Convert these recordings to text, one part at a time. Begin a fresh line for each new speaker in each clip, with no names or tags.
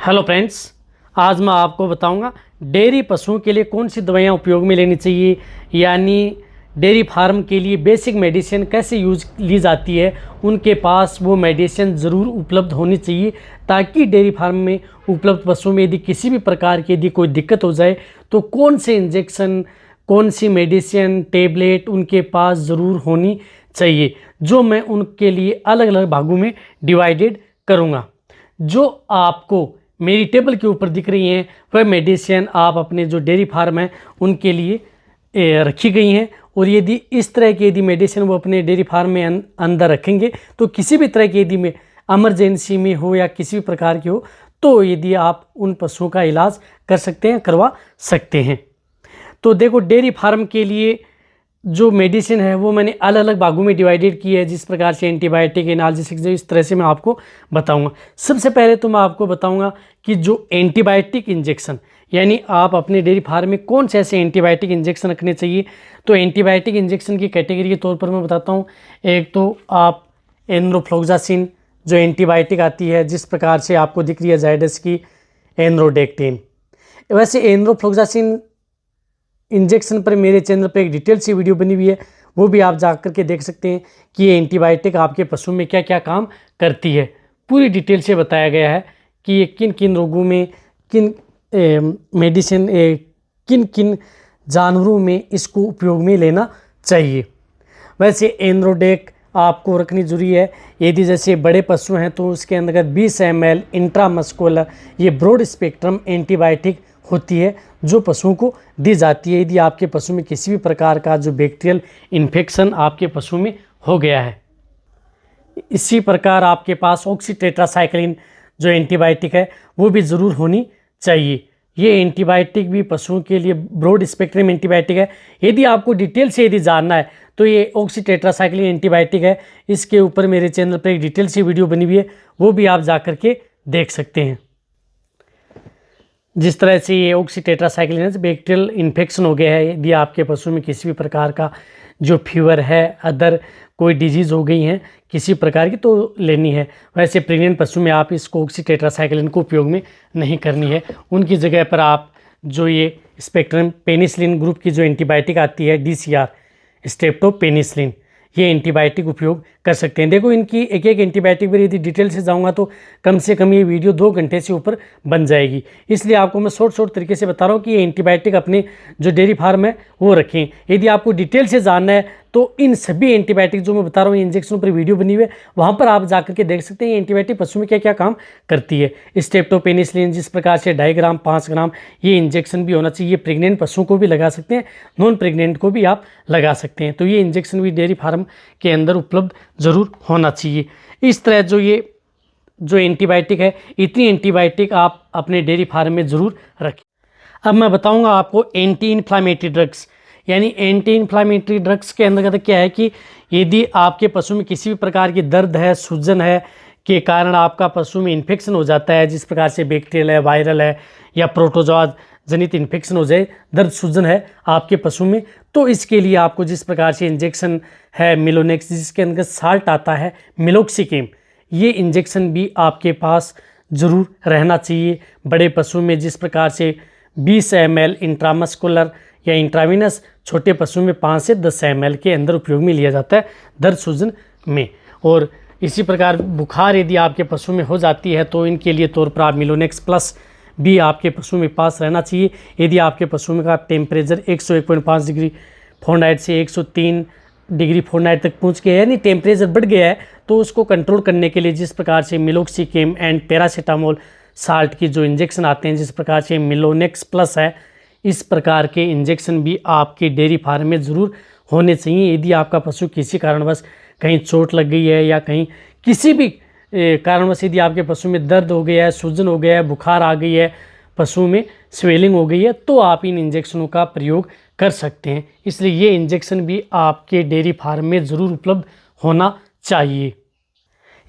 Hello friends, आज मैं आपको बताऊंगा डेयरी पशुओं के लिए कौन सी दवाइयाँ उपयोग में लेनी चाहिए, यानी डेयरी फार्म के लिए बेसिक मेडिसिन कैसे यूज ली जाती है। उनके पास वो मेडिसिन ज़रूर उपलब्ध होनी चाहिए ताकि डेयरी फार्म में उपलब्ध पशुओं में यदि किसी भी प्रकार की यदि कोई दिक्कत हो जाए तो कौन से इंजेक्शन, कौन सी मेडिसिन, टेबलेट उनके पास ज़रूर होनी चाहिए, जो मैं उनके लिए अलग अलग भागों में डिवाइडेड करूँगा। जो आपको मेरी टेबल के ऊपर दिख रही हैं वह मेडिसिन आप अपने जो डेयरी फार्म है उनके लिए रखी गई हैं, और यदि इस तरह की यदि मेडिसिन वो अपने डेयरी फार्म में अंदर रखेंगे तो किसी भी तरह की यदि में इमरजेंसी में हो या किसी भी प्रकार की हो तो यदि आप उन पशुओं का इलाज कर सकते हैं, करवा सकते हैं। तो देखो, डेयरी फार्म के लिए जो मेडिसिन है वो मैंने अलग अलग भागों में डिवाइडेड की है, जिस प्रकार से एंटीबायोटिक, एनाल्जेसिक, इस तरह से मैं आपको बताऊंगा। सबसे पहले तो मैं आपको बताऊंगा कि जो एंटीबायोटिक इंजेक्शन, यानी आप अपने डेयरी फार्म में कौन से ऐसे एंटीबायोटिक इंजेक्शन रखने चाहिए। तो एंटीबायोटिक इंजेक्शन की कैटेगरी के तौर पर मैं बताता हूँ। एक तो आप एनरोफ्लोक्सासिन जो एंटीबायोटिक आती है, जिस प्रकार से आपको दिख रही है जायडस की एनरोडेक्टिन। वैसे एनरोफ्लोक्सासिन इंजेक्शन पर मेरे चैनल पर एक डिटेल सी वीडियो बनी हुई है, वो भी आप जा कर के देख सकते हैं कि ये एंटीबायोटिक आपके पशु में क्या क्या काम करती है। पूरी डिटेल से बताया गया है कि ये किन किन रोगों में, किन मेडिसिन, किन किन जानवरों में इसको उपयोग में लेना चाहिए। वैसे एनरोडेक आपको रखनी जरूरी है। यदि जैसे बड़े पशु हैं तो उसके अंतर्गत 20 ml इंट्रामस्कुलर ये ब्रॉड स्पेक्ट्रम एंटीबायोटिक होती है जो पशुओं को दी जाती है यदि आपके पशु में किसी भी प्रकार का जो बैक्टीरियल इन्फेक्शन आपके पशु में हो गया है। इसी प्रकार आपके पास ऑक्सीटेट्रासाइक्लिन जो एंटीबायोटिक है वो भी ज़रूर होनी चाहिए। ये एंटीबायोटिक भी पशुओं के लिए ब्रॉड स्पेक्ट्रम एंटीबायोटिक है। यदि आपको डिटेल से यदि जानना है तो ये ऑक्सीटेट्रासाइक्लिन एंटीबायोटिक है, इसके ऊपर मेरे चैनल पर एक डिटेल सी वीडियो बनी हुई है, वो भी आप जा कर के देख सकते हैं। जिस तरह से ये ऑक्सीटेट्रासाइक्लिन से बैक्टीरियल इन्फेक्शन हो गया है, यदि आपके पशु में किसी भी प्रकार का जो फीवर है, अदर कोई डिजीज़ हो गई हैं किसी प्रकार की, तो लेनी है। वैसे प्रेग्नेंट पशु में आप इसको ऑक्सीटेट्रासाइक्लिन को उपयोग में नहीं करनी है। उनकी जगह पर आप जो ये स्पेक्ट्रम पेनिसिलिन ग्रुप की जो एंटीबायोटिक आती है DCR स्ट्रेप्टोपेनिसिलिन, ये एंटीबायोटिक उपयोग कर सकते हैं। देखो, इनकी एक एक एंटीबायोटिक पर यदि डिटेल से जाऊंगा तो कम से कम ये वीडियो 2 घंटे से ऊपर बन जाएगी, इसलिए आपको मैं शॉर्ट तरीके से बता रहा हूँ कि ये एंटीबायोटिक अपने जो डेयरी फार्म है वो रखें। यदि आपको डिटेल से जानना है तो इन सभी एंटीबायोटिक जो मैं बता रहा हूँ इंजेक्शनों पर वीडियो बनी हुई है, वहाँ पर आप जाकर के देख सकते हैं ये एंटीबायोटिक पशु में क्या क्या काम करती है। स्ट्रेप्टोपेनिसिलिन जिस प्रकार से 2.5 ग्राम 5 ग्राम ये इंजेक्शन भी होना चाहिए। प्रेग्नेंट पशुओं को भी लगा सकते हैं, नॉन प्रेग्नेंट को भी आप लगा सकते हैं। तो ये इंजेक्शन भी डेयरी फार्म के अंदर उपलब्ध ज़रूर होना चाहिए। इस तरह जो एंटीबायोटिक है, इतनी एंटीबायोटिक आप अपने डेयरी फार्म में ज़रूर रखें। अब मैं बताऊंगा आपको एंटी इन्फ्लामेटरी ड्रग्स, यानी एंटी इन्फ्लामेटरी ड्रग्स के अंतर्गत क्या है कि यदि आपके पशु में किसी भी प्रकार की दर्द है, सूजन है के कारण आपका पशु में इन्फेक्शन हो जाता है, जिस प्रकार से बैक्टीरियल है, वायरल है या प्रोटोजोआ जनित इन्फेक्शन हो जाए, दर्द सूजन है आपके पशु में, तो इसके लिए आपको जिस प्रकार से इंजेक्शन है मिलोनेक्स, जिसके अंदर साल्ट आता है मिलोक्सिकेम, ये इंजेक्शन भी आपके पास ज़रूर रहना चाहिए। बड़े पशु में जिस प्रकार से 20 ml इंट्रामस्कुलर या इंट्राविनस, छोटे पशु में 5 से 10 ml के अंदर उपयोग में लिया जाता है दर्द सूजन में। और इसी प्रकार बुखार यदि आपके पशु में हो जाती है तो इनके लिए तौर पर आप मिलोनेक्स प्लस भी आपके पशु में पास रहना चाहिए। यदि आपके पशु में का टेम्परेचर 101.5 डिग्री फ़ारेनहाइट से 103 डिग्री फ़ारेनहाइट तक पहुंच गया है, यानी टेम्परेचर बढ़ गया है, तो उसको कंट्रोल करने के लिए जिस प्रकार से मिलोक्सिकेम एंड पैरासीटामोल साल्ट की जो इंजेक्शन आते हैं, जिस प्रकार से मिलोनेक्स प्लस है, इस प्रकार के इंजेक्शन भी आपके डेयरी फार्म में ज़रूर होने चाहिए। यदि आपका पशु किसी कारणवश कहीं चोट लग गई है या कहीं किसी भी कारणवश यदि आपके पशु में दर्द हो गया है, सूजन हो गया है, बुखार आ गई है, पशु में स्वेलिंग हो गई है, तो आप इन इंजेक्शनों का प्रयोग कर सकते हैं। इसलिए ये इंजेक्शन भी आपके डेयरी फार्म में ज़रूर उपलब्ध होना चाहिए।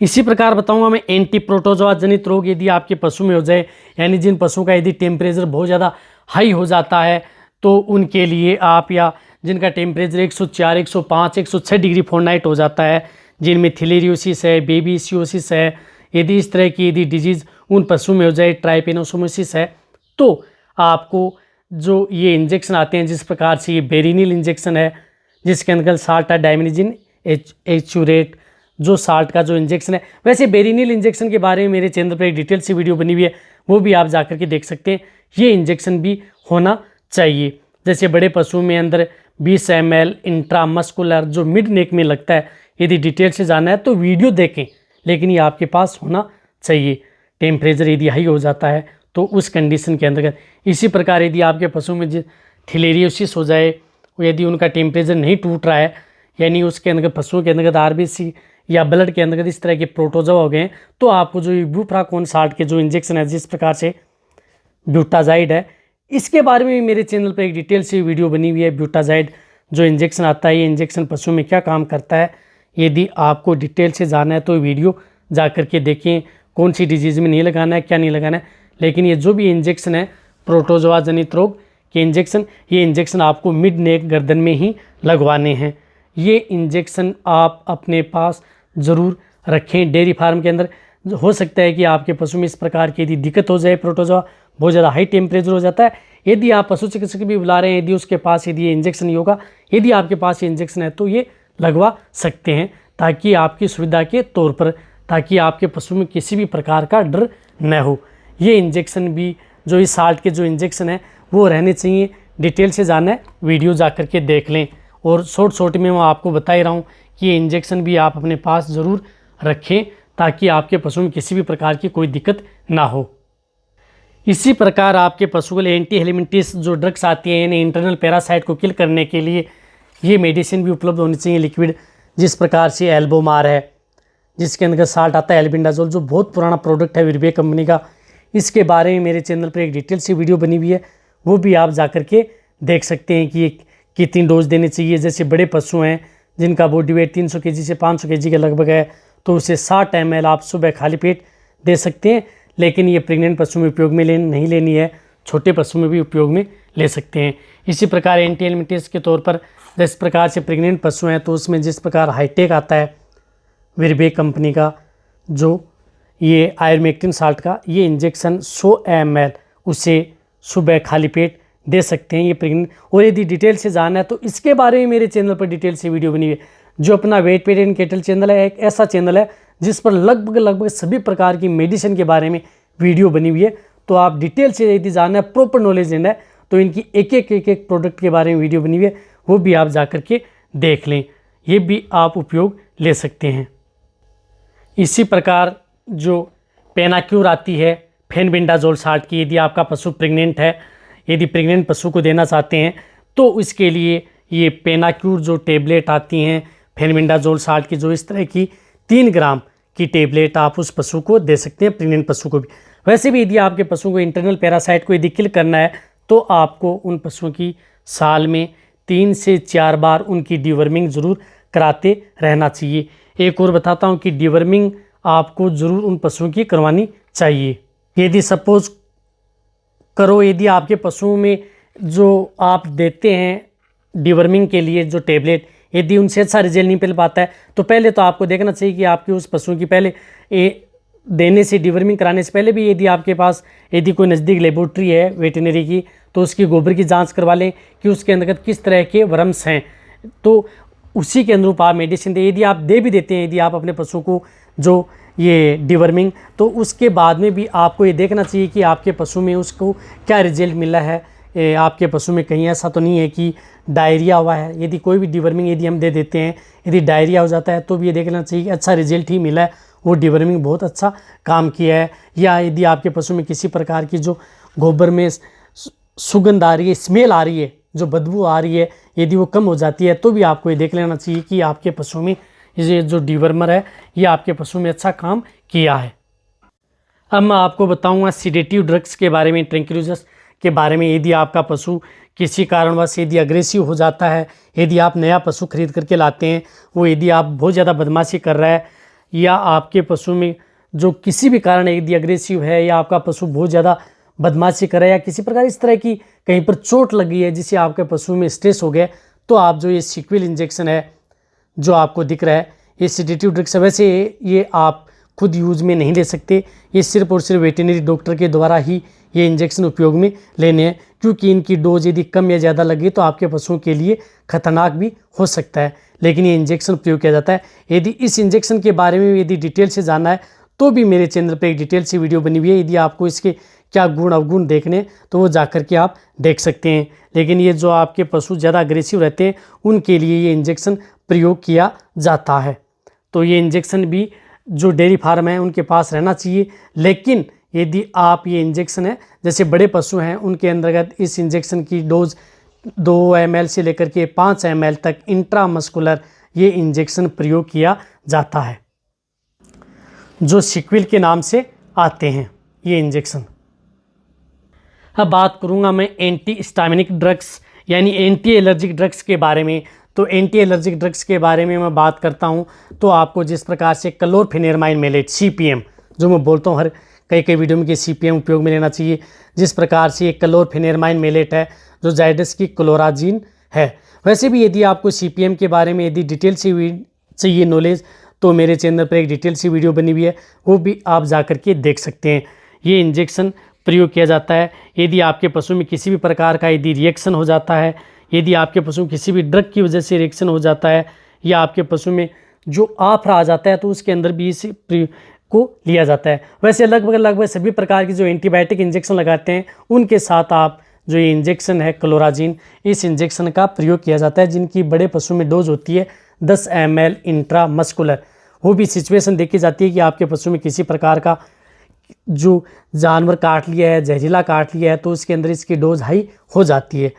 इसी प्रकार बताऊंगा मैं एंटी प्रोटोजोआ जनित रोग यदि आपके पशु में हो जाए, यानी जिन पशुओं का यदि टेम्परेचर बहुत ज़्यादा हाई हो जाता है तो उनके लिए आप, या जिनका टेम्परेचर 104, 105, 106 डिग्री फ़ारेनहाइट हो जाता है, जिनमें थिलेरियोसिस है, बेबीसियोसिस है, यदि इस तरह की यदि डिजीज़ उन पशु में हो जाए, ट्राइपेनोसोमिसिस है, तो आपको जो ये इंजेक्शन आते हैं, जिस प्रकार से ये बेरिनिल इंजेक्शन है जिसके अंदर साल्ट डाइमिनिजिन एचूरेट जो साल्ट का जो इंजेक्शन है, वैसे बेरिनिल इंजेक्शन के बारे में मेरे चैनल पर एक डिटेल सी वीडियो बनी हुई है, वो भी आप जाकर के देख सकते हैं। ये इंजेक्शन भी होना चाहिए। जैसे बड़े पशु में अंदर 20 ml इंट्रामस्कुलर जो मिड नेक में लगता है, यदि डिटेल से जाना है तो वीडियो देखें, लेकिन ये आपके पास होना चाहिए। टेम्परेचर यदि हाई हो जाता है तो उस कंडीशन के अंतर्गत, इसी प्रकार यदि आपके पशु में थिलेरियोसिस हो जाए, यदि उनका टेम्परेचर नहीं टूट रहा है, यानी उसके अंदर पशुओं के अंतर्गत आरबीसी या ब्लड के अंतर्गत इस तरह के प्रोटोजोआ हो गए, तो आपको जो इबुप्रोफेन साल्ट के जो इंजेक्शन है, जिस प्रकार से ब्यूटाजाइड है, इसके बारे में मेरे चैनल पर एक डिटेल से वीडियो बनी हुई है। ब्यूटाजाइड जो इंजेक्शन आता है, ये इंजेक्शन पशु में क्या काम करता है, यदि आपको डिटेल से जानना है तो वीडियो जा कर के देखें, कौन सी डिजीज़ में नहीं लगाना है, क्या नहीं लगाना है। लेकिन ये जो भी इंजेक्शन है प्रोटोजोआ जनित रोग के इंजेक्शन, ये इंजेक्शन आपको मिड नेक गर्दन में ही लगवाने हैं। ये इंजेक्शन आप अपने पास ज़रूर रखें। डेयरी फार्म के अंदर हो सकता है कि आपके पशु में इस प्रकार की यदि दिक्कत हो जाए, प्रोटोजोआ बहुत ज़्यादा हाई टेम्परेचर हो जाता है, यदि आप पशु चिकित्सक भी बुला रहे हैं, यदि उसके पास यदि ये इंजेक्शन नहीं होगा, यदि आपके पास ये इंजेक्शन है तो ये लगवा सकते हैं, ताकि आपकी सुविधा के तौर पर, ताकि आपके पशु में किसी भी प्रकार का डर न हो। ये इंजेक्शन भी जो इस साल्ट के जो इंजेक्शन है वो रहने चाहिए। डिटेल से जाना है वीडियो जा कर के देख लें, और शॉर्ट में मैं आपको बता ही रहा हूँ कि ये इंजेक्शन भी आप अपने पास ज़रूर रखें, ताकि आपके पशु में किसी भी प्रकार की कोई दिक्कत ना हो। इसी प्रकार आपके पशु के लिए एंटी हेलिमिंटिस जो ड्रग्स आती हैं, यानी इंटरनल पैरासाइट को किल करने के लिए ये मेडिसिन भी उपलब्ध होनी चाहिए लिक्विड, जिस प्रकार से एल्बोमार है, जिसके अंदर साल्ट आता है एल्बिंडाजोल, जो बहुत पुराना प्रोडक्ट है विरबे कंपनी का। इसके बारे में मेरे चैनल पर एक डिटेल सी वीडियो बनी हुई है, वो भी आप जा कर के देख सकते हैं कि ये कितनी डोज देनी चाहिए। जैसे बड़े पशु हैं जिनका बॉडी वेट 300 kg से 500 kg के लगभग है, तो उसे 60 ml आप सुबह खाली पेट दे सकते हैं। लेकिन ये प्रेग्नेंट पशु में उपयोग में नहीं लेनी है, छोटे पशु में भी उपयोग में ले सकते हैं। इसी प्रकार एंटी हेलिमिंटिस के तौर पर जिस प्रकार से प्रेग्नेंट पशु हैं, तो उसमें जिस प्रकार हाईटेक आता है विरबे कंपनी का, जो ये आयरमेक्टिन साल्ट का ये इंजेक्शन 100 ml उसे सुबह खाली पेट दे सकते हैं, ये प्रेग्नेंट। और यदि डिटेल से जानना है तो इसके बारे में मेरे चैनल पर डिटेल से वीडियो बनी हुई है। जो अपना vet pet and cattle channel है, एक ऐसा चैनल है जिस पर लगभग सभी प्रकार की मेडिसिन के बारे में वीडियो बनी हुई है। तो आप डिटेल से यदि जानना है, प्रॉपर नॉलेज लेना है, तो इनकी एक प्रोडक्ट के बारे में वीडियो बनी हुई है, वो भी आप जा कर के देख लें, ये भी आप उपयोग ले सकते हैं। इसी प्रकार जो पेनाक्यूर आती है फेनबिंडाजोल साल्ट की, यदि आपका पशु प्रेग्नेंट है, यदि प्रेग्नेंट पशु को देना चाहते हैं, तो इसके लिए ये पेनाक्यूर जो टेबलेट आती हैं फेनबिंडाजोल साल्ट की, जो इस तरह की 3 ग्राम की टेबलेट आप उस पशु को दे सकते हैं, प्रेग्नेंट पशु को भी। वैसे भी यदि आपके पशु को इंटरनल पैरासाइट को यदि किल करना है, तो आपको उन पशुओं की साल में 3 से 4 बार उनकी डिवर्मिंग ज़रूर कराते रहना चाहिए। एक और बताता हूँ कि डिवर्मिंग आपको ज़रूर उन पशुओं की करवानी चाहिए। यदि सपोज करो, यदि आपके पशुओं में जो आप देते हैं डिवर्मिंग के लिए जो टेबलेट, यदि उनसे अच्छा रिजल्ट नहीं मिल पाता है, तो पहले तो आपको देखना चाहिए कि आपके उस पशु की पहले देने से, डिवर्मिंग कराने से पहले भी यदि आपके पास यदि कोई नज़दीक लेबोरेटरी है वेटनरी की, तो उसकी गोबर की जांच करवा लें कि उसके अंतर्गत किस तरह के वर्म्स हैं, तो उसी के अनुरूप आप मेडिसिन दें। यदि आप दे भी देते हैं, यदि आप अपने पशु को जो ये डिवर्मिंग, तो उसके बाद में भी आपको ये देखना चाहिए कि आपके पशु में उसको क्या रिजल्ट मिला है। आपके पशु में कहीं ऐसा तो नहीं है कि डायरिया हुआ है। यदि कोई भी डिवर्मिंग यदि हम दे देते हैं, यदि डायरिया हो जाता है, तो भी ये देखना चाहिए कि अच्छा रिजल्ट ही मिला है, वो डिवर्मिंग बहुत अच्छा काम किया है। या यदि आपके पशु में किसी प्रकार की जो गोबर में सुगंध आ रही है, स्मेल आ रही है, जो बदबू आ रही है, यदि वो कम हो जाती है, तो भी आपको ये देख लेना चाहिए कि आपके पशु में ये जो डिवर्मर है, ये आपके पशु में अच्छा काम किया है। अब मैं आपको बताऊंगा सीडेटिव ड्रग्स के बारे में, ट्रैंक्विलाइजर्स के बारे में। यदि आपका पशु किसी कारणवश यदि अग्रेसिव हो जाता है, यदि आप नया पशु खरीद करके लाते हैं, वो यदि आप बहुत ज़्यादा बदमाशी कर रहा है, या आपके पशु में जो किसी भी कारण यदि अग्रेसिव है, या आपका पशु बहुत ज़्यादा बदमाशी कर रहा है, या किसी प्रकार इस तरह की कहीं पर चोट लग गई है जिससे आपके पशु में स्ट्रेस हो गया, तो आप जो ये सीक्विल इंजेक्शन है जो आपको दिख रहा है, ये सीडेटिव ड्रग्स है। वैसे ये आप खुद यूज में नहीं ले सकते। ये सिर्फ और सिर्फ वेटरनरी डॉक्टर के द्वारा ही ये इंजेक्शन उपयोग में लेने हैं, क्योंकि इनकी डोज यदि कम या ज़्यादा लगे तो आपके पशुओं के लिए खतरनाक भी हो सकता है। लेकिन ये इंजेक्शन प्रयोग किया जाता है। यदि इस इंजेक्शन के बारे में यदि डिटेल से जानना है तो भी मेरे चैनल पर एक डिटेल से वीडियो बनी हुई है। यदि आपको इसके क्या गुण अवगुण देखने तो वो जा कर के आप देख सकते हैं। लेकिन ये जो आपके पशु ज़्यादा अग्रेसिव रहते हैं उनके लिए ये इंजेक्शन प्रयोग किया जाता है। तो ये इंजेक्शन भी जो डेयरी फार्म है उनके पास रहना चाहिए। लेकिन यदि आप ये इंजेक्शन है जैसे बड़े पशु हैं उनके अंतर्गत इस इंजेक्शन की डोज 2 ml से लेकर के 5 ml तक इंट्रामस्कुलर ये इंजेक्शन प्रयोग किया जाता है, जो सिक्विल के नाम से आते हैं ये इंजेक्शन। अब बात करूंगा मैं एंटी हिस्टामिनिक ड्रग्स यानी एंटी एलर्जिक ड्रग्स के बारे में। तो एंटी एलर्जिक ड्रग्स के बारे में मैं बात करता हूं तो आपको जिस प्रकार से क्लोरफेनेरमाइन मेलेट CPM, जो मैं बोलता हूं हर कई वीडियो में कि CPM उपयोग में लेना चाहिए, जिस प्रकार से एक क्लोरफेनेरमाइन मेलेट है जो जायडस की क्लोराजीन है। वैसे भी यदि आपको CPM के बारे में यदि डिटेल से चाहिए नॉलेज तो मेरे चैनल पर एक डिटेल सी वीडियो बनी हुई है, वो भी आप जा कर के देख सकते हैं। ये इंजेक्शन प्रयोग किया जाता है यदि आपके पशु में किसी भी प्रकार का यदि रिएक्शन हो जाता है, यदि आपके पशु में किसी भी ड्रग की वजह से रिएक्शन हो जाता है या आपके पशु में जो आफरा आ जाता है तो उसके अंदर भी इस प्रयोग को लिया जाता है। वैसे लगभग सभी प्रकार की जो एंटीबायोटिक इंजेक्शन लगाते हैं उनके साथ आप जो ये इंजेक्शन है क्लोराजीन, इस इंजेक्शन का प्रयोग किया जाता है, जिनकी बड़े पशु में डोज होती है 10 ml इंट्रामस्कुलर। वो भी सिचुएशन देखी जाती है कि आपके पशु में किसी प्रकार का जो जानवर काट लिया है, जहरीला काट लिया है, तो उसके अंदर इसकी डोज हाई हो जाती है।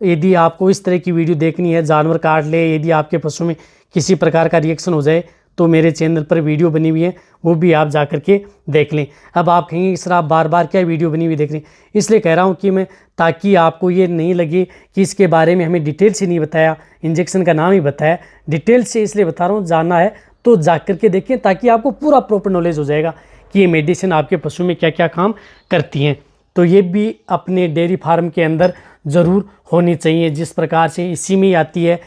यदि आपको इस तरह की वीडियो देखनी है, जानवर काट ले, यदि आपके पशु में किसी प्रकार का रिएक्शन हो जाए तो मेरे चैनल पर वीडियो बनी हुई है, वो भी आप जा कर के देख लें। अब आप कहेंगे कि सर आप बार बार क्या वीडियो बनी हुई देख रहे हैं, इसलिए कह रहा हूँ कि मैं ताकि आपको ये नहीं लगे कि इसके बारे में हमें डिटेल से नहीं बताया, इंजेक्शन का नाम ही बताया। डिटेल से इसलिए बता रहा हूँ, जानना है तो जा कर के देखें ताकि आपको पूरा प्रॉपर नॉलेज हो जाएगा कि ये मेडिसिन आपके पशु में क्या क्या काम करती हैं। तो ये भी अपने डेयरी फार्म के अंदर ज़रूर होनी चाहिए। जिस प्रकार से इसी में आती है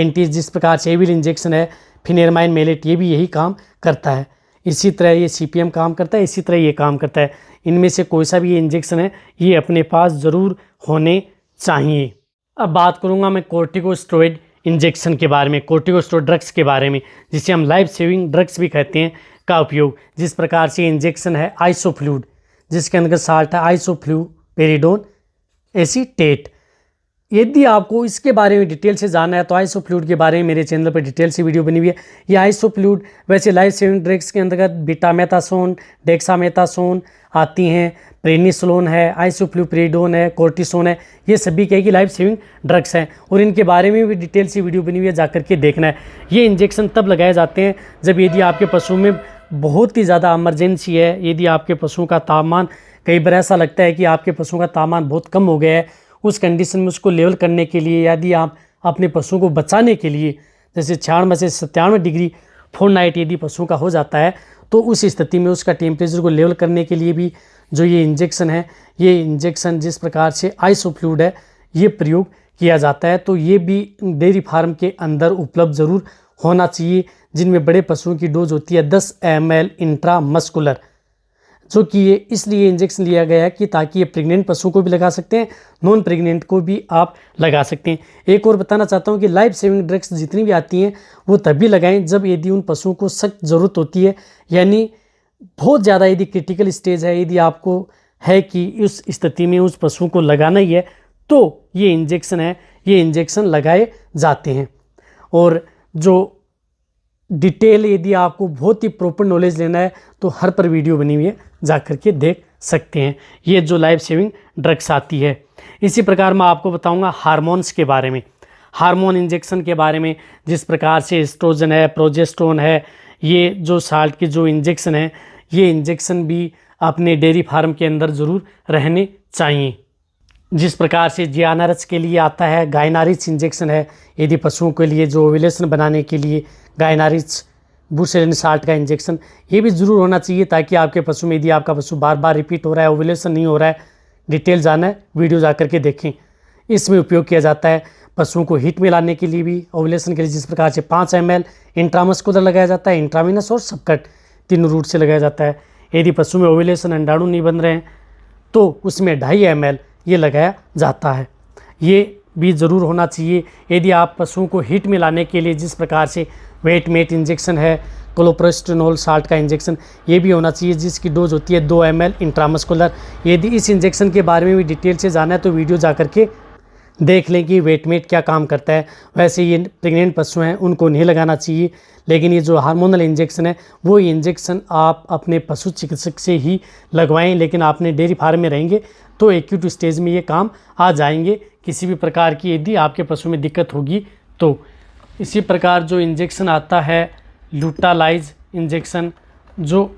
जिस प्रकार से एविल इंजेक्शन है फिनेरमाइन मेलेट, ये भी यही काम करता है। इसी तरह ये CPM काम करता है, इसी तरह ये काम करता है। इनमें से कोई सा भी ये इंजेक्शन है ये अपने पास ज़रूर होने चाहिए। अब बात करूँगा मैं कोर्टिकोस्टेरॉइड इंजेक्शन के बारे में, कोर्टिकोस्टेरॉइड ड्रग्स के बारे में, जिसे हम लाइफ सेविंग ड्रग्स भी कहते हैं, का उपयोग। जिस प्रकार से इंजेक्शन है आइसोफ्लूड, जिसके अंदर साल्ट है आइसोफ्लूपेरिडोन एसीटेट। यदि आपको इसके बारे में डिटेल से जानना है तो आइसोफ्लूड के बारे में मेरे चैनल पर डिटेल से वीडियो बनी हुई है। ये आइसोफ्लूड वैसे लाइफ सेविंग ड्रग्स के अंतर्गत बीटामेथासोन, डेक्सामेथासोन आती हैं, प्रेनिसोलोन है, आइसोफ्लूपेरिडोन है, कोर्टिसोन है, ये सभी क्या है कि लाइफ सेविंग ड्रग्स हैं और इनके बारे में भी डिटेल से वीडियो बनी हुई है, जाकर के देखना है। ये इंजेक्शन तब लगाए जाते हैं जब यदि आपके पशु में बहुत ही ज़्यादा इमरजेंसी है, यदि आपके पशुओं का तापमान, कई बार ऐसा लगता है कि आपके पशुओं का तापमान बहुत कम हो गया है, उस कंडीशन में उसको लेवल करने के लिए, यदि आप अपने पशुओं को बचाने के लिए जैसे 96 से 97 डिग्री फ़ारेनहाइट यदि पशुओं का हो जाता है तो उस स्थिति में उसका टेम्परेचर को लेवल करने के लिए भी जो ये इंजेक्शन है, ये इंजेक्शन जिस प्रकार से आइसोफ्लूड है ये प्रयोग किया जाता है। तो ये भी डेयरी फार्म के अंदर उपलब्ध ज़रूर होना चाहिए, जिनमें बड़े पशुओं की डोज होती है 10 ml इंट्रामस्कुलर, जो कि ये इसलिए इंजेक्शन लिया गया है कि ताकि ये प्रेग्नेंट पशुओं को भी लगा सकते हैं, नॉन प्रेग्नेंट को भी आप लगा सकते हैं। एक और बताना चाहता हूँ कि लाइफ सेविंग ड्रग्स जितनी भी आती हैं वो तभी लगाएं जब यदि उन पशुओं को सख्त ज़रूरत होती है, यानी बहुत ज़्यादा यदि क्रिटिकल स्टेज है, यदि आपको है कि उस स्थिति में उस पशुओं को लगाना ही है तो ये इंजेक्शन है, ये इंजेक्शन लगाए जाते हैं। और जो डिटेल यदि आपको बहुत ही प्रॉपर नॉलेज लेना है तो हर पर वीडियो बनी हुई है, जा कर के देख सकते हैं, ये जो लाइफ सेविंग ड्रग्स आती है। इसी प्रकार मैं आपको बताऊंगा हार्मोन्स के बारे में, हार्मोन इंजेक्शन के बारे में, जिस प्रकार से एस्ट्रोजन है, प्रोजेस्टेरोन है, ये जो साल्ट की जो इंजेक्शन है, ये इंजेक्शन भी अपने डेयरी फार्म के अंदर ज़रूर रहने चाहिए। जिस प्रकार से जियानरस के लिए आता है गायनारिच इंजेक्शन है, यदि पशुओं के लिए जो ओव्यूलेशन बनाने के लिए गायनारिच बुसेलिन साल्ट का इंजेक्शन, ये भी ज़रूर होना चाहिए ताकि आपके पशु में यदि आपका पशु बार बार रिपीट हो रहा है, ओव्यूलेशन नहीं हो रहा है, डिटेल जाना है वीडियो जा कर के देखें। इसमें उपयोग किया जाता है पशुओं को हीट में लाने के लिए भी, ओव्यूलेशन के लिए, जिस प्रकार से 5 ml इंट्रामस्कुलर लगाया जाता है, इंट्राविनस और सबकट, तीनों रूट से लगाया जाता है। यदि पशु में ओव्यूलेशन अंडाणु नहीं बन रहे हैं तो उसमें 2.5 ml ये लगाया जाता है। ये भी ज़रूर होना चाहिए। यदि आप पशुओं को हीट में लाने के लिए जिस प्रकार से वेट मेट इंजेक्शन है, क्लोप्रोस्टेनोल साल्ट का इंजेक्शन, ये भी होना चाहिए जिसकी डोज होती है 2 ml इंट्रामस्कुलर। यदि इस इंजेक्शन के बारे में भी डिटेल से जाना है तो वीडियो जा करके देख लें कि वेट मेट क्या काम करता है। वैसे ये प्रेग्नेंट पशु हैं उनको नहीं लगाना चाहिए, लेकिन ये जो हार्मोनल इंजेक्शन है वो इंजेक्शन आप अपने पशु चिकित्सक से ही लगवाएं। लेकिन आपने डेयरी फार्म में रहेंगे तो एक्यूट स्टेज में ये काम आ जाएंगे। किसी भी प्रकार की यदि आपके पशु में दिक्कत होगी तो इसी प्रकार जो इंजेक्शन आता है लूटालाइज इंजेक्शन, जो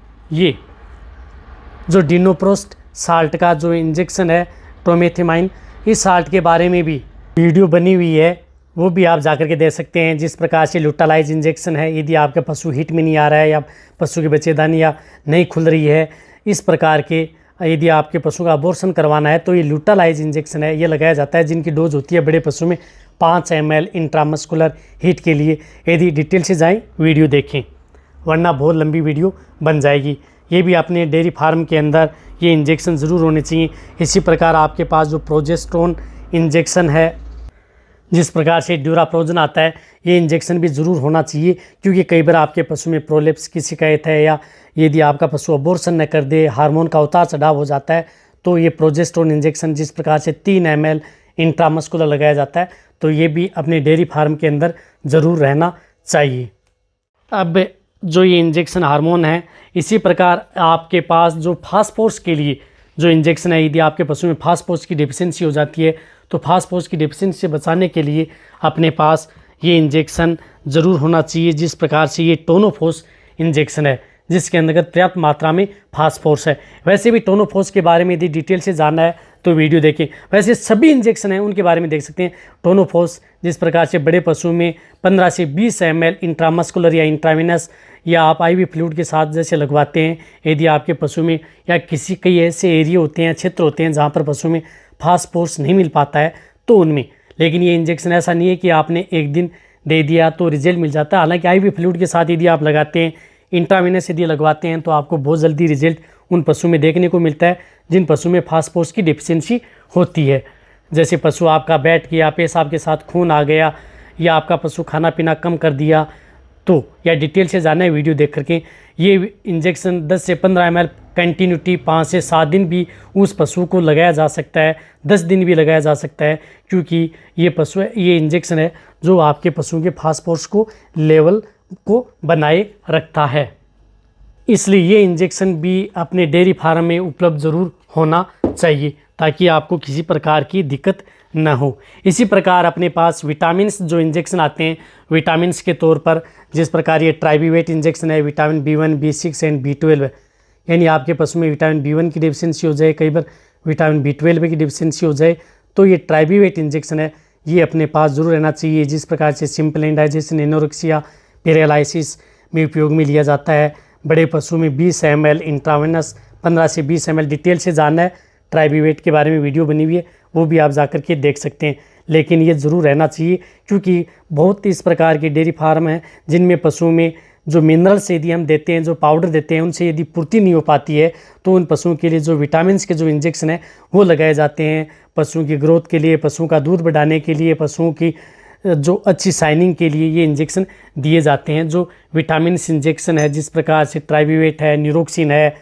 डिनोप्रोस्ट साल्ट का जो इंजेक्शन है प्रोमेथिमाइन, इस साल्ट के बारे में भी वीडियो बनी हुई है, वो भी आप जाकर के देख सकते हैं। जिस प्रकार से लूटालाइज इंजेक्शन है, यदि आपका पशु हीट में नहीं आ रहा है या पशु की बच्चेदानी या नहीं खुल रही है, इस प्रकार के यदि आपके पशु का अबॉर्शन करवाना है तो ये लूटालाइज इंजेक्शन है, ये लगाया जाता है, जिनकी डोज होती है बड़े पशु में 5 ml इंट्रामस्कुलर हीट के लिए। यदि डिटेल से जाएं वीडियो देखें, वरना बहुत लंबी वीडियो बन जाएगी। ये भी अपने डेयरी फार्म के अंदर ये इंजेक्शन ज़रूर होने चाहिए। इसी प्रकार आपके पास जो प्रोजेस्टेरोन इंजेक्शन है, जिस प्रकार से ड्यूराप्रोजन आता है, ये इंजेक्शन भी ज़रूर होना चाहिए, क्योंकि कई बार आपके पशु में प्रोलेप्स की शिकायत है या यदि आपका पशु अबॉर्शन न कर दे, हार्मोन का उतार चढ़ाव हो जाता है, तो ये प्रोजेस्टेरोन इंजेक्शन जिस प्रकार से 3 ml इंट्रामस्कुलर लगाया जाता है, तो ये भी अपने डेयरी फार्म के अंदर ज़रूर रहना चाहिए। अब जो ये इंजेक्शन हार्मोन है, इसी प्रकार आपके पास जो फास्फोरस के लिए जो इंजेक्शन है, यदि आपके पशु में फास्फोरस की डिफिशियंसी हो जाती है तो फास्फोरस की डिफिशियंसी से बचाने के लिए अपने पास ये इंजेक्शन ज़रूर होना चाहिए। जिस प्रकार से ये टोनोफोस इंजेक्शन है, जिसके अंतर्गत पर्याप्त मात्रा में फास्फोरस है। वैसे भी टोनोफोस के बारे में यदि डिटेल से जानना है तो वीडियो देखें। वैसे सभी इंजेक्शन हैं उनके बारे में देख सकते हैं। टोनोफोस जिस प्रकार से बड़े पशु में 15 से 20 ml इंट्रामस्कुलर या इंट्राविनस या आप IV फ्लूइड के साथ जैसे लगवाते हैं, यदि आपके पशु में या कई ऐसे एरिया होते हैं, क्षेत्र होते हैं जहाँ पर पशु में फास्फोरस नहीं मिल पाता है तो उनमें, लेकिन ये इंजेक्शन ऐसा नहीं है कि आपने एक दिन दे दिया तो रिजल्ट मिल जाता है। हालांकि IV फ्लूइड के साथ यदि आप लगाते हैं, इंट्राविनस यदि लगवाते हैं, तो आपको बहुत जल्दी रिजल्ट उन पशु में देखने को मिलता है जिन पशु में फास्फोरस की डिफिशियंसी होती है। जैसे पशु आपका बैठ गया, पेशाब के साथ खून आ गया, या आपका पशु खाना पीना कम कर दिया, तो या डिटेल से जाना है वीडियो देख करके। ये इंजेक्शन 10 से 15 ml कंटिन्यूटी 5 से 7 दिन भी उस पशु को लगाया जा सकता है, 10 दिन भी लगाया जा सकता है, क्योंकि ये इंजेक्शन है जो आपके पशु के फास्फोरस को लेवल को बनाए रखता है। इसलिए ये इंजेक्शन भी अपने डेयरी फार्म में उपलब्ध ज़रूर होना चाहिए ताकि आपको किसी प्रकार की दिक्कत न हो। इसी प्रकार अपने पास विटामिन्स जो इंजेक्शन आते हैं, विटामिन्स के तौर पर जिस प्रकार ये ट्राइबीवेट इंजेक्शन है, vitamin B1, B6 and B12 है, यानी आपके पशु में विटामिन B1 की डिफिशियंसी हो जाए, कई बार विटामिन B12 की डिफिशियंसी हो जाए, तो ये ट्राइबीवेट इंजेक्शन है, ये अपने पास ज़रूर रहना चाहिए। जिस प्रकार से सिंपल इंडाइजेशन, एनोरेक्सिया, पैरालिसिस में उपयोग में लिया जाता है। बड़े पशु में 20 ml इंट्रावेनस, 15 से 20 ml। डिटेल से जानना है ट्राइबीवेट के बारे में वीडियो बनी हुई है, वो भी आप जा कर के देख सकते हैं। लेकिन ये ज़रूर रहना चाहिए, क्योंकि बहुत इस प्रकार के डेयरी फार्म हैं जिनमें पशुओं में जो मिनरल्स यदि हम देते हैं, जो पाउडर देते हैं, उनसे यदि पूर्ति नहीं हो पाती है तो उन पशुओं के लिए जो विटामिन के जो इंजेक्शन है वो लगाए जाते हैं। पशुओं की ग्रोथ के लिए, पशुओं का दूध बढ़ाने के लिए, पशुओं की जो अच्छी शाइनिंग के लिए ये इंजेक्शन दिए जाते हैं। जो विटामिन इंजेक्शन है, जिस प्रकार से ट्राइबीवेट है, न्यूरोक्सिन है,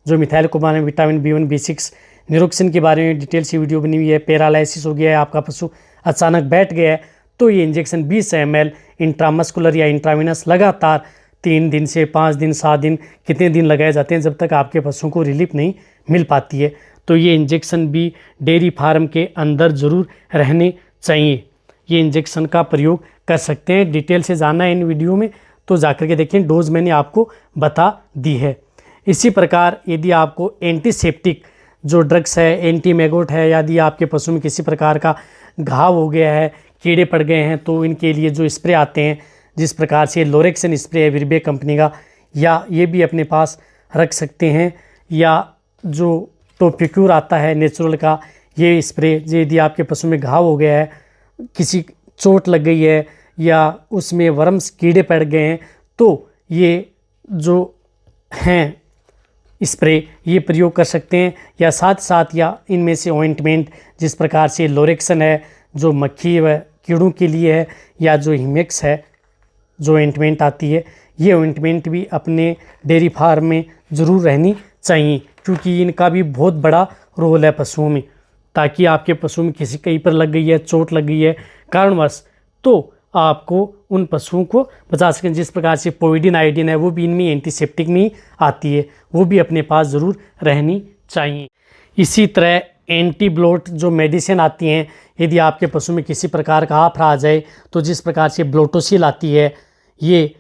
जो मिथाइल कोबान है, विटामिन B1, B6, न्यूरोक्सिन के बारे में डिटेल से वीडियो बनी हुई है। पैरालिसिस हो गया है, आपका पशु अचानक बैठ गया है, तो ये इंजेक्शन 20 ml इंट्रामस्कुलर या इंट्राविनस लगातार 3 दिन से 5 दिन, 7 दिन, कितने दिन लगाए जाते हैं जब तक आपके पशुओं को रिलीफ नहीं मिल पाती है। तो ये इंजेक्शन भी डेयरी फार्म के अंदर ज़रूर रहने चाहिए। ये इंजेक्शन का प्रयोग कर सकते हैं। डिटेल से जानना है इन वीडियो में तो जाकर के देखें, डोज मैंने आपको बता दी है। इसी प्रकार यदि आपको एंटीसेप्टिक जो ड्रग्स है, एंटी मैगोट है, यदि आपके पशु में किसी प्रकार का घाव हो गया है, कीड़े पड़ गए हैं, तो इनके लिए जो स्प्रे आते हैं, जिस प्रकार से लोरेक्सन स्प्रे है विरबे कंपनी का, या ये भी अपने पास रख सकते हैं। या जो टोपिक्यूर आता है नेचुरल का, ये स्प्रे यदि आपके पशु में घाव हो गया है, किसी चोट लग गई है या उसमें वर्म्स कीड़े पड़ गए हैं, तो ये जो हैं स्प्रे ये प्रयोग कर सकते हैं, या साथ साथ या इनमें से ऑइंटमेंट जिस प्रकार से लोरेक्सन है जो मक्खी व कीड़ों के लिए है, या जो हिमेक्स है जो ऑइंटमेंट आती है, ये ऑइंटमेंट भी अपने डेयरी फार्म में ज़रूर रहनी चाहिए, क्योंकि इनका भी बहुत बड़ा रोल है पशुओं में। ताकि आपके पशु में किसी कहीं पर लग गई है, चोट लग गई है कारणवश, तो आपको उन पशुओं को बचा सकें। जिस प्रकार से पोविडिन आयोडीन है वो भी इनमें एंटीसेप्टिक में आती है, वो भी अपने पास ज़रूर रहनी चाहिए। इसी तरह एंटी ब्लोट जो मेडिसिन आती हैं, यदि आपके पशु में किसी प्रकार का आफरा आ जाए तो जिस प्रकार से ब्लोटोसिल आती है, ये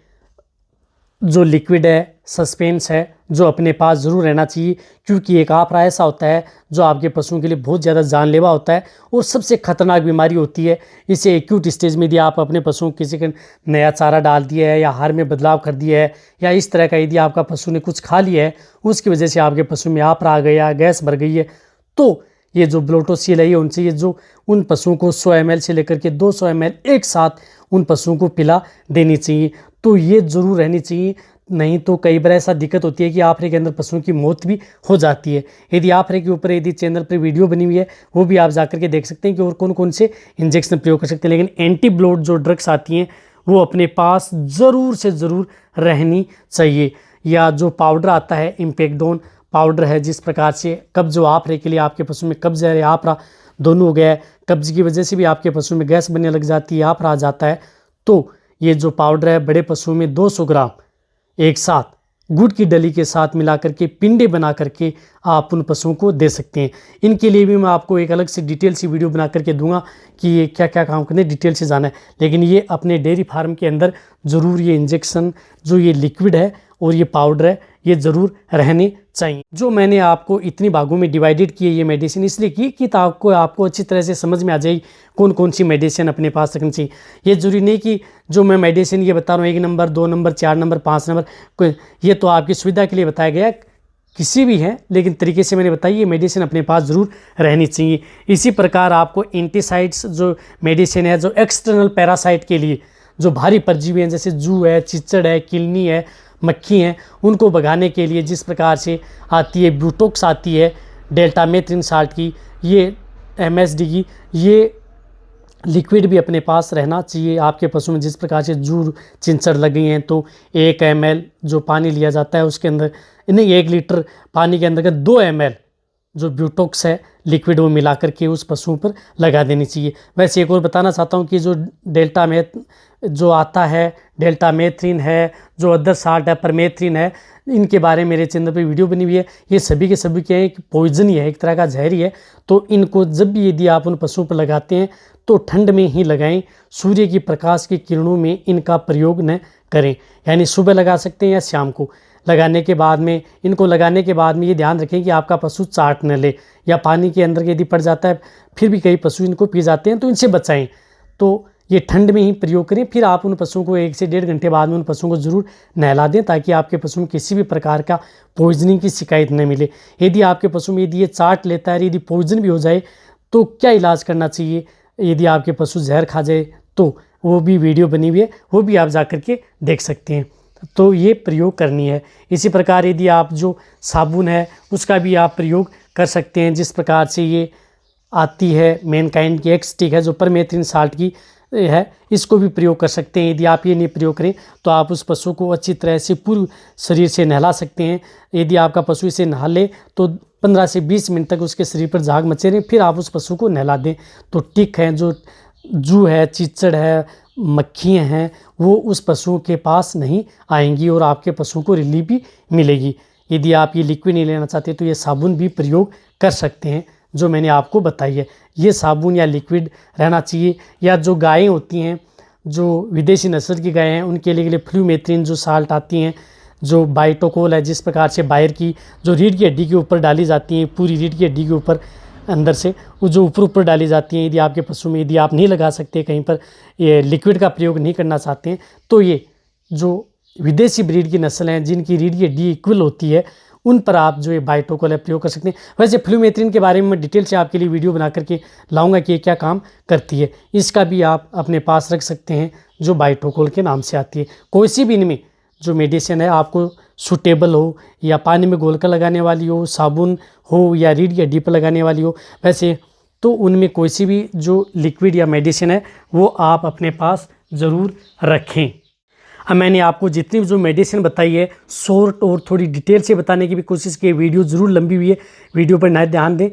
जो लिक्विड है, सस्पेंस है, जो अपने पास ज़रूर रहना चाहिए, क्योंकि एक आफरा ऐसा होता है जो आपके पशुओं के लिए बहुत ज़्यादा जानलेवा होता है और सबसे खतरनाक बीमारी होती है। इसे एक्यूट स्टेज में यदि आप अपने पशुओं को किसी का नया चारा डाल दिया है या आहार में बदलाव कर दिया है, या इस तरह का यदि आपका पशु ने कुछ खा लिया है, उसकी वजह से आपके पशु में आफरा आ गया, गैस भर गई है, तो ये जो ब्लोटोसिल है उनसे ये जो उन पशुओं को 100 ml से लेकर के 200 ml एक साथ उन पशुओं को पिला देनी चाहिए। तो ये ज़रूर रहनी चाहिए, नहीं तो कई बार ऐसा दिक्कत होती है कि आफरे के अंदर पशुओं की मौत भी हो जाती है। यदि आफरे के ऊपर यदि चैनल पर वीडियो बनी हुई है वो भी आप जाकर के देख सकते हैं कि और कौन कौन से इंजेक्शन प्रयोग कर सकते हैं। लेकिन एंटी ब्लोट जो ड्रग्स आती हैं वो अपने पास ज़रूर से ज़रूर रहनी चाहिए। या जो पाउडर आता है इम्पेक्डोन पाउडर है, जिस प्रकार से कब्ज व आफरे के लिए आपके पशु में कब्ज है, आफरा दोनों हो गया है, कब्ज की वजह से भी आपके पशु में गैस बनने लग जाती है, आफरा आ जाता है, तो ये जो पाउडर है बड़े पशुओं में 200 ग्राम एक साथ गुड़ की डली के साथ मिला करके पिंडे बना करके आप उन पशुओं को दे सकते हैं। इनके लिए भी मैं आपको एक अलग से डिटेल सी वीडियो बना करके दूंगा कि ये क्या क्या काम करने, डिटेल से जाना है। लेकिन ये अपने डेयरी फार्म के अंदर ज़रूर ये इंजेक्शन जो ये लिक्विड है और ये पाउडर है ये ज़रूर रहने चाहिए। जो मैंने आपको इतनी भागों में डिवाइडेड किए ये मेडिसिन इसलिए की कि आपको अच्छी तरह से समझ में आ जाए कौन कौन सी मेडिसिन अपने पास रखनी चाहिए। ये ज़रूरी नहीं कि जो मैं मेडिसिन ये बता रहा हूँ 1 नंबर 2 नंबर 4 नंबर 5 नंबर, ये तो आपकी सुविधा के लिए बताया गया किसी भी है, लेकिन तरीके से मैंने बताई ये मेडिसिन अपने पास ज़रूर रहनी चाहिए। इसी प्रकार आपको एंटीसाइड्स जो मेडिसिन है जो एक्सटर्नल पैरासाइट के लिए जो भारी परजीवी हैं जैसे जू है, चिचड़ है, किलनी है, मक्खी हैं, उनको भगाने के लिए जिस प्रकार से आती है ब्यूटोक्स आती है डेल्टामेथ्रिन साल्ट की, ये MSD की, ये लिक्विड भी अपने पास रहना चाहिए। आपके पशु में जिस प्रकार से जू चिंचड़ लग गई हैं तो 1 ml जो पानी लिया जाता है उसके अंदर नहीं 1 लीटर पानी के अंदर 2 ml जो ब्यूटोक्स है लिक्विड वो मिला करके उस पशुओं पर लगा देनी चाहिए। वैसे एक और बताना चाहता हूँ कि जो जो आता है डेल्टामेथ्रिन है, जो अदर साल्ट है, परमेथ्रिन है, इनके बारे में मेरे चैनल पे वीडियो बनी हुई है। ये सभी के सभी क्या है कि पॉइजन ही है, एक तरह का जहर ही है। तो इनको जब भी यदि आप उन पशुओं पर लगाते हैं तो ठंड में ही लगाएं, सूर्य की प्रकाश की किरणों में इनका प्रयोग न करें, यानी सुबह लगा सकते हैं या शाम को। लगाने के बाद में इनको लगाने के बाद में ये ध्यान रखें कि आपका पशु चाट न ले या पानी के अंदर यदि पड़ जाता है, फिर भी कई पशु इनको पी जाते हैं तो इनसे बचाएं। तो ये ठंड में ही प्रयोग करें। फिर आप उन पशुओं को 1 से 1.5 घंटे बाद में उन पशुओं को ज़रूर नहला दें ताकि आपके पशु में किसी भी प्रकार का पॉइजनिंग की शिकायत न मिले। यदि आपके पशु में यदि ये चाट लेता है, यदि पॉइजन भी हो जाए तो क्या इलाज करना चाहिए, यदि आपके पशु जहर खा जाए तो वो भी वीडियो बनी हुई है, वो भी आप जा कर के देख सकते हैं। तो ये प्रयोग करनी है। इसी प्रकार यदि आप जो साबुन है उसका भी आप प्रयोग कर सकते हैं। जिस प्रकार से ये आती है मैनकाइंड की एक्सटिक है जो परमेथ्रिन साल्ट की है, इसको भी प्रयोग कर सकते हैं। यदि आप ये नहीं प्रयोग करें तो आप उस पशु को अच्छी तरह से पूरे शरीर से नहला सकते हैं। यदि आपका पशु इसे नहा ले तो 15 से 20 मिनट तक उसके शरीर पर झाग मचे रहें, फिर आप उस पशु को नहला दें। तो टिक है, जो जू है, चिचड़ है, मक्खियाँ हैं, वो उस पशुओं के पास नहीं आएंगी और आपके पशुओं को रिलीफ भी मिलेगी। यदि आप ये लिक्विड नहीं लेना चाहते तो ये साबुन भी प्रयोग कर सकते हैं जो मैंने आपको बताई है। ये साबुन या लिक्विड रहना चाहिए। या जो गायें होती हैं जो विदेशी नस्ल की गायें हैं उनके लिए फ्लूमेथ्रिन जो साल्ट आती हैं, जो बाइटोकोल है, जिस प्रकार से बाहर की जो रीढ़ की हड्डी के ऊपर डाली जाती हैं, पूरी रीढ़ की हड्डी के ऊपर अंदर से वो जो ऊपर डाली जाती हैं, यदि आपके पशु में यदि आप नहीं लगा सकते, कहीं पर ये लिक्विड का प्रयोग नहीं करना चाहते हैं, तो ये जो विदेशी ब्रीड की नस्ल हैं जिनकी रीढ़ की हड्डी इक्वल होती है उन पर आप जो ये बाइटोकोल है प्रयोग कर सकते हैं। वैसे फ्लूमेथ्रिन के बारे में मैं डिटेल से आपके लिए वीडियो बना करके लाऊंगा कि ये क्या काम करती है। इसका भी आप अपने पास रख सकते हैं जो बाइटोकोल के नाम से आती है। कोई सी भी इनमें जो मेडिसिन है आपको सूटेबल हो, या पानी में घोल कर लगाने वाली हो, साबुन हो, या रीढ़ की हड्डी पर लगाने वाली हो, वैसे तो उनमें कोई सी भी जो लिक्विड या मेडिसिन है वो आप अपने पास ज़रूर रखें। अब मैंने आपको जितनी जो मेडिसिन बताई है शॉर्ट और थोड़ी डिटेल से बताने की भी कोशिश की। वीडियो ज़रूर लंबी हुई है, वीडियो पर ना ध्यान दें,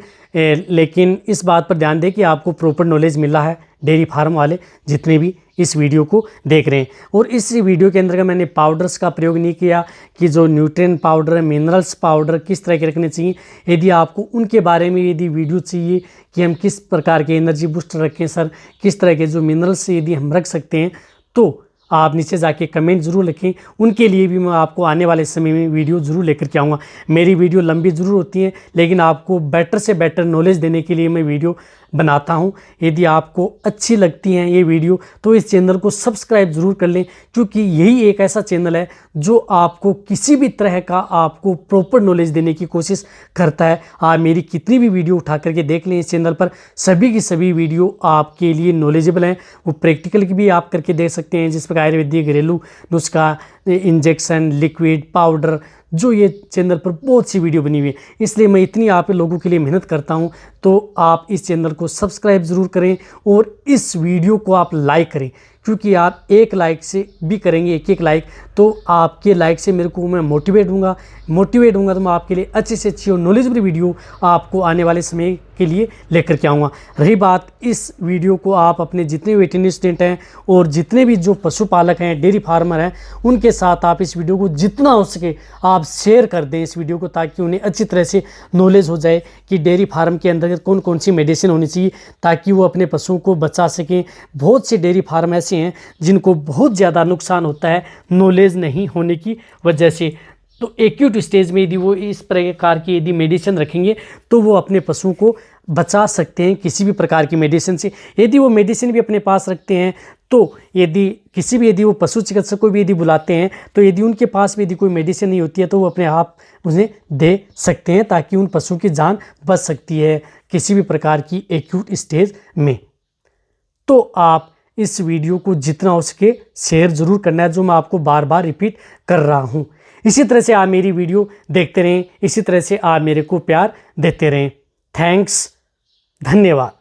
लेकिन इस बात पर ध्यान दें कि आपको प्रॉपर नॉलेज मिला है डेयरी फार्म वाले जितने भी इस वीडियो को देख रहे हैं। और इस वीडियो के अंदर का मैंने पाउडर्स का प्रयोग नहीं किया कि जो न्यूट्रिएंट पाउडर है, मिनरल्स पाउडर किस तरह के रखने चाहिए। यदि आपको उनके बारे में यदि वीडियो चाहिए कि हम किस प्रकार के एनर्जी बूस्टर रखें सर, किस तरह के जो मिनरल्स यदि हम रख सकते हैं, तो आप नीचे जाके कमेंट ज़रूर लिखें। उनके लिए भी मैं आपको आने वाले समय में वीडियो ज़रूर लेकर के आऊँगा। मेरी वीडियो लंबी ज़रूर होती है, लेकिन आपको बेटर से बेटर नॉलेज देने के लिए मैं वीडियो बनाता हूं। यदि आपको अच्छी लगती हैं ये वीडियो तो इस चैनल को सब्सक्राइब ज़रूर कर लें, क्योंकि यही एक ऐसा चैनल है जो आपको किसी भी तरह का आपको प्रॉपर नॉलेज देने की कोशिश करता है। आप मेरी कितनी भी वीडियो उठा करके देख लें इस चैनल पर, सभी की सभी वीडियो आपके लिए नॉलेजेबल हैं। वो प्रैक्टिकल की भी आप करके देख सकते हैं, जिस प्रकार आयुर्वेदिक, घरेलू नुस्खा, इंजेक्शन, लिक्विड, पाउडर, जो ये चैनल पर बहुत सी वीडियो बनी हुई है। इसलिए मैं इतनी आप लोगों के लिए मेहनत करता हूं, तो आप इस चैनल को सब्सक्राइब ज़रूर करें और इस वीडियो को आप लाइक करें, क्योंकि आप एक लाइक से भी करेंगे, एक लाइक, तो आपके लाइक से मेरे को मैं मोटिवेट होऊंगा तो मैं आपके लिए अच्छी से अच्छी और नॉलेजेबल वीडियो आपको आने वाले समय के लिए लेकर के आऊँगा। रही बात इस वीडियो को आप अपने जितने वेटरनरी स्टूडेंट हैं और जितने भी जो पशुपालक हैं, डेयरी फार्मर हैं, उनके साथ आप इस वीडियो को जितना हो सके आप शेयर कर दें इस वीडियो को, ताकि उन्हें अच्छी तरह से नॉलेज हो जाए कि डेयरी फार्म के अंदर कौन कौन सी मेडिसिन होनी चाहिए, ताकि वो अपने पशुओं को बचा सकें। बहुत से डेयरी फार्म ऐसे हैं जिनको बहुत ज़्यादा नुकसान होता है नॉलेज नहीं होने की वजह से। तो एक्यूट स्टेज में यदि वो इस प्रकार की यदि मेडिसिन रखेंगे तो वो अपने पशुओं को बचा सकते हैं किसी भी प्रकार की मेडिसिन से। यदि वो मेडिसिन भी अपने पास रखते हैं तो यदि वो पशु चिकित्सक को भी यदि बुलाते हैं तो यदि उनके पास भी यदि कोई मेडिसिन नहीं होती है तो वो अपने आप उन्हें दे सकते हैं, ताकि उन पशुओं की जान बच सकती है किसी भी प्रकार की एक्यूट स्टेज में। तो आप इस वीडियो को जितना हो सके शेयर ज़रूर करना है, जो मैं आपको बार बार रिपीट कर रहा हूँ। इसी तरह से आप मेरी वीडियो देखते रहें, इसी तरह से आप मेरे को प्यार देते रहें। थैंक्स, धन्यवाद।